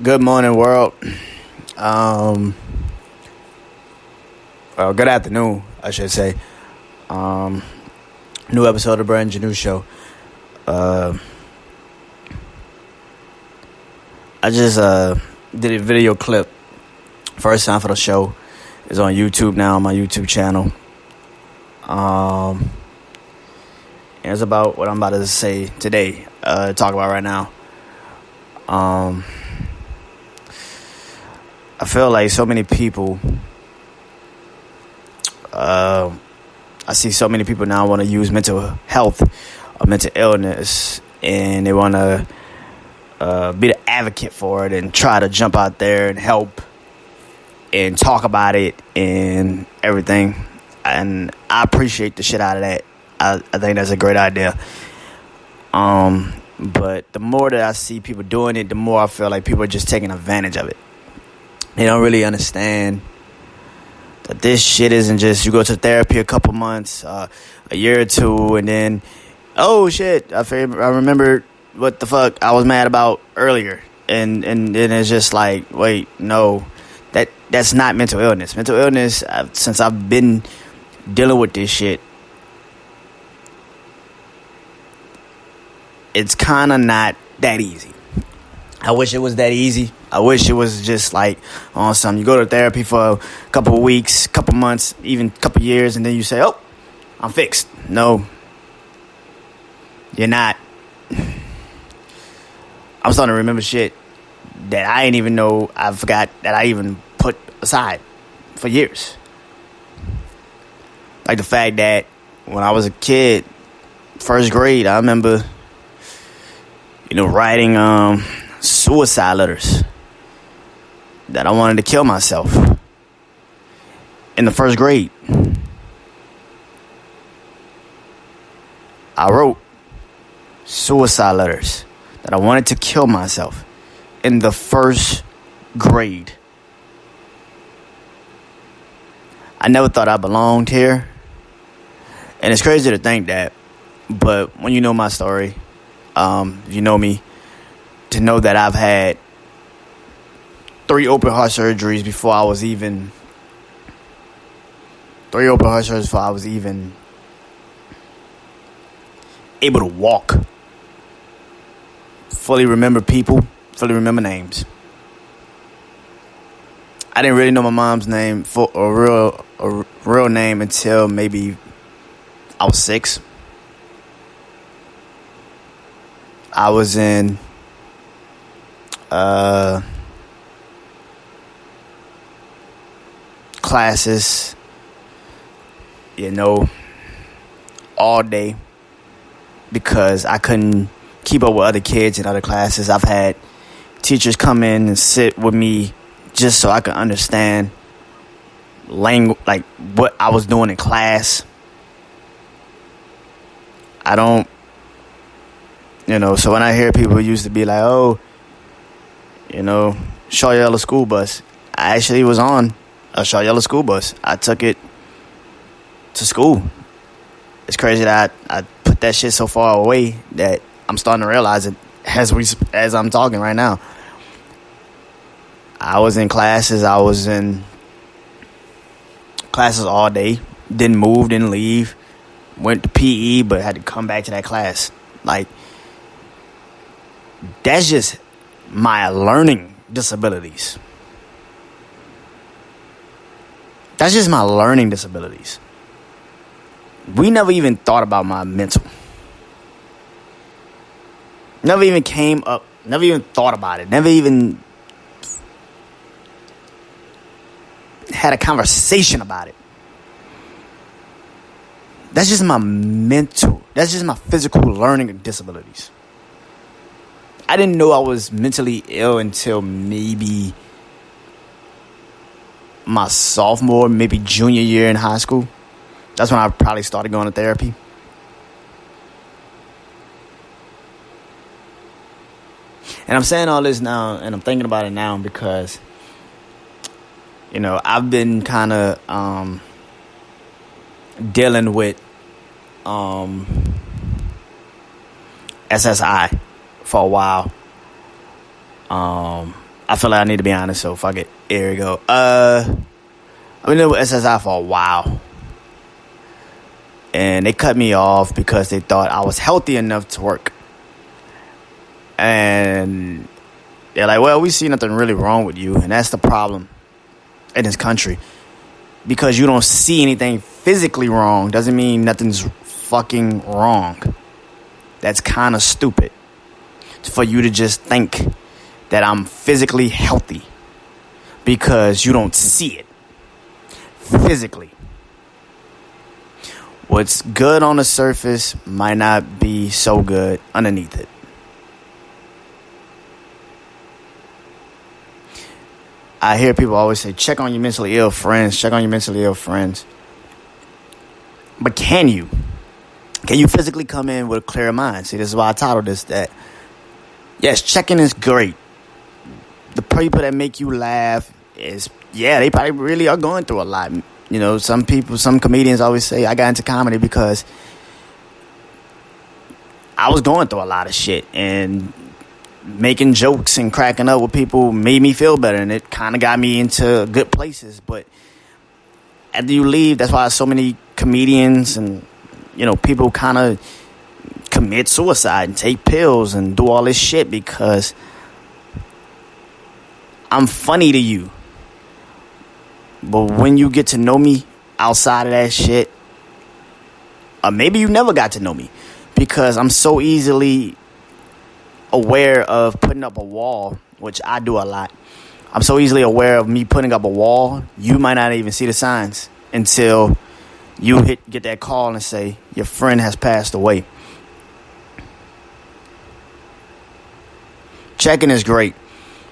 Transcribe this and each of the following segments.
Good morning, world. Um, good afternoon, I should say. New episode of the brand Janeau show. I just did a video clip. First time for the show. It's on YouTube now, on my YouTube channel. And it's about what I'm about to say today. Talk about right now. I feel like so many people. I see so many people now want to use mental health or mental illness, and they want to be the advocate for it and try to jump out there and help and talk about it and everything. And I appreciate the shit out of that. I think that's a great idea. But the more that I see people doing it, the more I feel like people are just taking advantage of it. They don't really understand that this shit isn't just you go to therapy a couple months, a year or two, and then, oh shit, I remember what the fuck I was mad about earlier. And then it's just like, wait, no, that's not mental illness. Mental illness, since I've been dealing with this shit, it's kind of not that easy. I wish it was that easy. I wish it was just like on something. You go to therapy for a couple of weeks, couple months, even a couple of years, and then you say, oh, I'm fixed. No, you're not. I'm starting to remember shit that I didn't even know I forgot that I even put aside for years. Like the fact that when I was a kid, first grade, I remember, writing suicide letters that I wanted to kill myself in the first grade. I wrote suicide letters that I wanted to kill myself in the first grade. I never thought I belonged here. And it's crazy to think that, but when you know my story, you know me, to know that I've had 3 open heart surgeries before I was even able to walk, fully remember people, fully remember names. I didn't really know my mom's name for a real name until maybe I was 6. I was in classes, all day because I couldn't keep up with other kids in other classes. I've had teachers come in and sit with me just so I could understand language, like what I was doing in class. I don't, so when I hear people used to be like, oh, Shaw Yellow school bus. I actually was on a Shaw Yellow school bus. I took it to school. It's crazy that I put that shit so far away that I'm starting to realize it as I'm talking right now. I was in classes. I was in classes all day. Didn't move, didn't leave. Went to PE, but had to come back to that class. Like, that's just my learning disabilities. That's just my learning disabilities. We never even thought about my mental. Never even came up. Never even thought about it. Never even had a conversation about it. That's just my mental. That's just my physical learning disabilities. I didn't know I was mentally ill until maybe my sophomore, maybe junior year in high school. That's when I probably started going to therapy. And I'm saying all this now, and I'm thinking about it now because, I've been kind of dealing with SSI for a while. I feel like I need to be honest, so fuck it. Here we go. I've been with SSI for a while. And they cut me off because they thought I was healthy enough to work. And they're like, well, we see nothing really wrong with you. And that's the problem in this country. Because you don't see anything physically wrong doesn't mean nothing's fucking wrong. That's kind of stupid. For you to just think that I'm physically healthy because you don't see it physically. What's good on the surface might not be so good underneath it. I hear people always say, check on your mentally ill friends, check on your mentally ill friends. But can you? Can you physically come in with a clear mind? See, this is why I titled this that. Yes, checking is great. The people that make you laugh is, they probably really are going through a lot. You know, some comedians always say, I got into comedy because I was going through a lot of shit. And making jokes and cracking up with people made me feel better. And it kind of got me into good places. But after you leave, that's why so many comedians and, people kind of commit suicide and take pills and do all this shit because I'm funny to you. But when you get to know me outside of that shit, or maybe you never got to know me because I'm so easily aware of putting up a wall, which I do a lot. I'm so easily aware of me putting up a wall, you might not even see the signs until you get that call and say, your friend has passed away. Checking is great,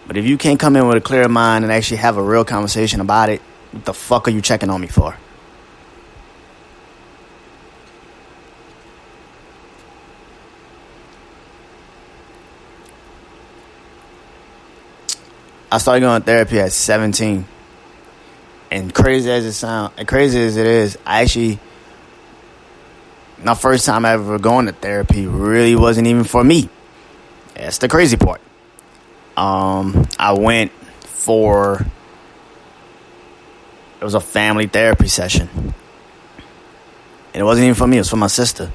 but if you can't come in with a clear mind and actually have a real conversation about it, what the fuck are you checking on me for? I started going to therapy at 17. And crazy as it is, my first time ever going to therapy really wasn't even for me. That's the crazy part. I went it was a family therapy session. And it wasn't even for me, it was for my sister.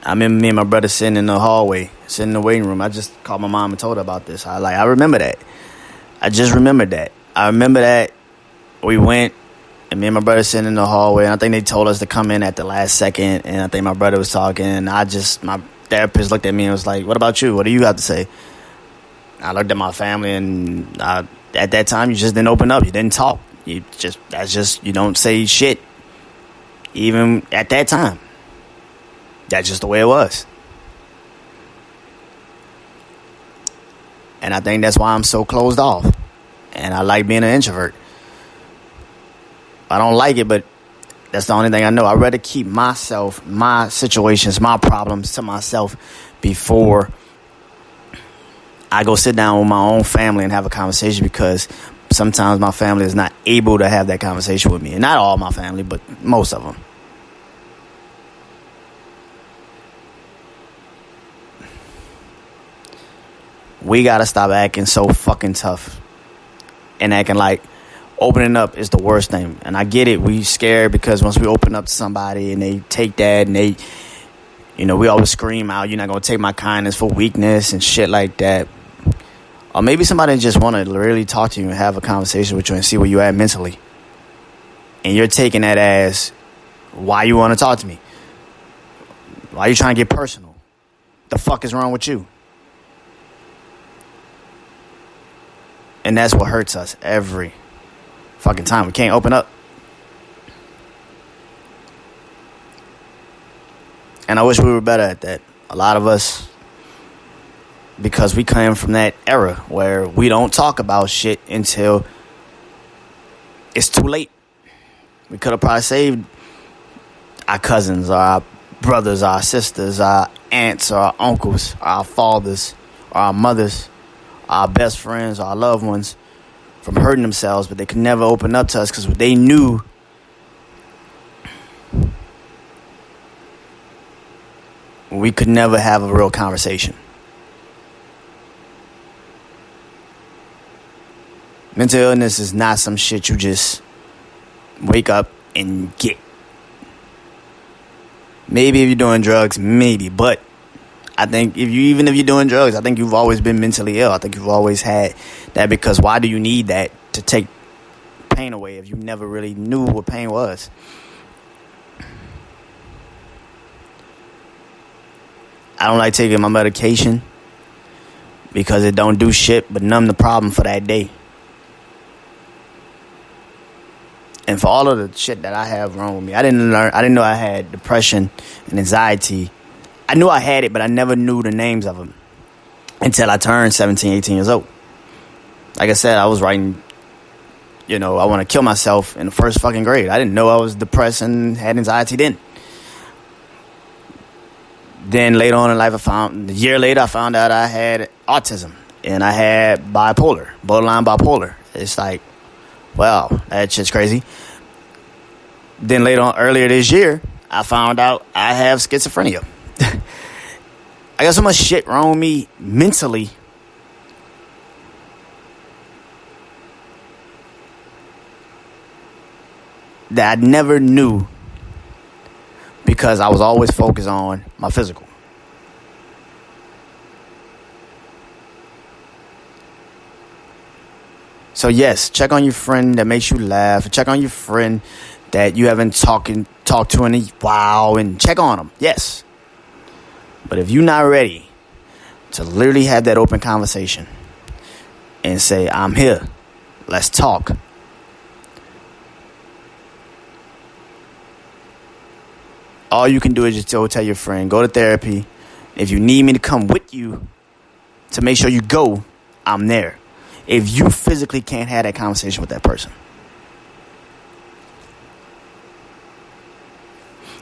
I remember me and my brother sitting in the hallway, sitting in the waiting room. I just called my mom and told her about this. I remember that. I just remembered that. I remember that we went, and me and my brother sitting in the hallway, and I think they told us to come in at the last second, and I think my brother was talking, and my therapist looked at me and was like, what about you? What do you have to say? I looked at my family, and at that time, you just didn't open up. You didn't talk. You don't say shit. Even at that time. That's just the way it was. And I think that's why I'm so closed off. And I like being an introvert. I don't like it, but that's the only thing I know. I'd rather keep myself, my situations, my problems to myself before I go sit down with my own family and have a conversation, because sometimes my family is not able to have that conversation with me. And not all my family, but most of them. We gotta stop acting so fucking tough and acting like opening up is the worst thing. And I get it. We scared because once we open up to somebody and they take that and they, we always scream out, you're not going to take my kindness for weakness and shit like that. Or maybe somebody just want to really talk to you and have a conversation with you and see where you at mentally. And you're taking that as, why you want to talk to me? Why you trying to get personal? The fuck is wrong with you? And that's what hurts us every fucking time. We can't open up. And I wish we were better at that. A lot of us, because we came from that era where we don't talk about shit until it's too late. We could have probably saved our cousins, or our brothers, our sisters, our aunts, or our uncles, our fathers, or our mothers, our best friends, our loved ones from hurting themselves, but they could never open up to us because they knew we could never have a real conversation. Mental illness is not some shit you just wake up and get. Maybe if you're doing drugs, maybe. But I think even if you're doing drugs, I think you've always been mentally ill. I think you've always had that, because why do you need that to take pain away if you never really knew what pain was? I don't like taking my medication because it don't do shit but numb the problem for that day. And for all of the shit that I have wrong with me, I didn't know I had depression and anxiety. I knew I had it, but I never knew the names of them until I turned 17, 18 years old. Like I said, I was writing, I want to kill myself in the first fucking grade. I didn't know I was depressed and had anxiety then. Then later on in life, a year later, I found out I had autism and I had borderline bipolar. It's like, wow, that shit's crazy. Then earlier this year, I found out I have schizophrenia. I got so much shit wrong with me mentally that I never knew, because I was always focused on my physical. So yes, check on your friend that makes you laugh. Check on your friend that you haven't talked to in a while, and check on them. Yes. But if you're not ready to literally have that open conversation and say, I'm here, let's talk, all you can do is just tell your friend, go to therapy. If you need me to come with you to make sure you go, I'm there. If you physically can't have that conversation with that person.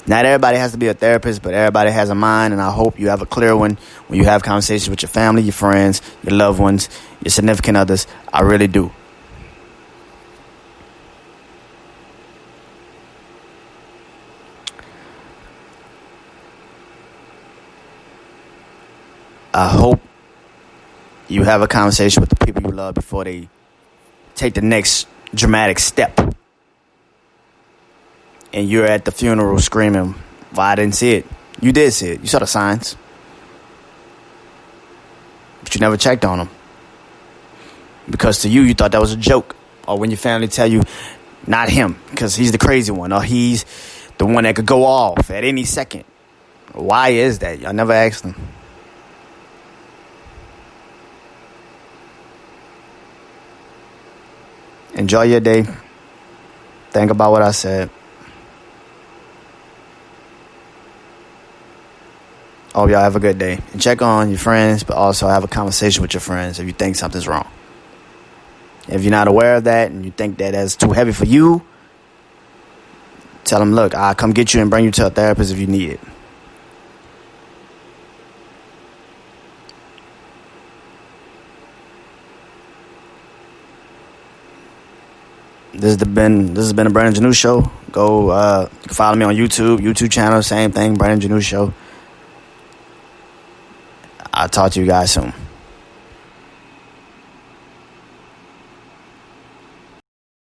Not everybody has to be a therapist, but everybody has a mind, and I hope you have a clear one when you have conversations with your family, your friends, your loved ones, your significant others. I really do. I hope you have a conversation with the people you love before they take the next dramatic step. And you're at the funeral screaming, well, I didn't see it. You did see it. You saw the signs. But you never checked on them. Because to you thought that was a joke. Or when your family tell you, not him, because he's the crazy one. Or he's the one that could go off at any second. Why is that? Y'all never asked them. Enjoy your day. Think about what I said. Hope y'all have a good day. And check on your friends, but also have a conversation with your friends if you think something's wrong. If you're not aware of that and you think that that's too heavy for you, tell them, look, I'll come get you and bring you to a therapist if you need it. This has been a Brandon Janeau show. Go you can follow me on YouTube channel, same thing, Brandon Janeau show. I'll talk to you guys soon.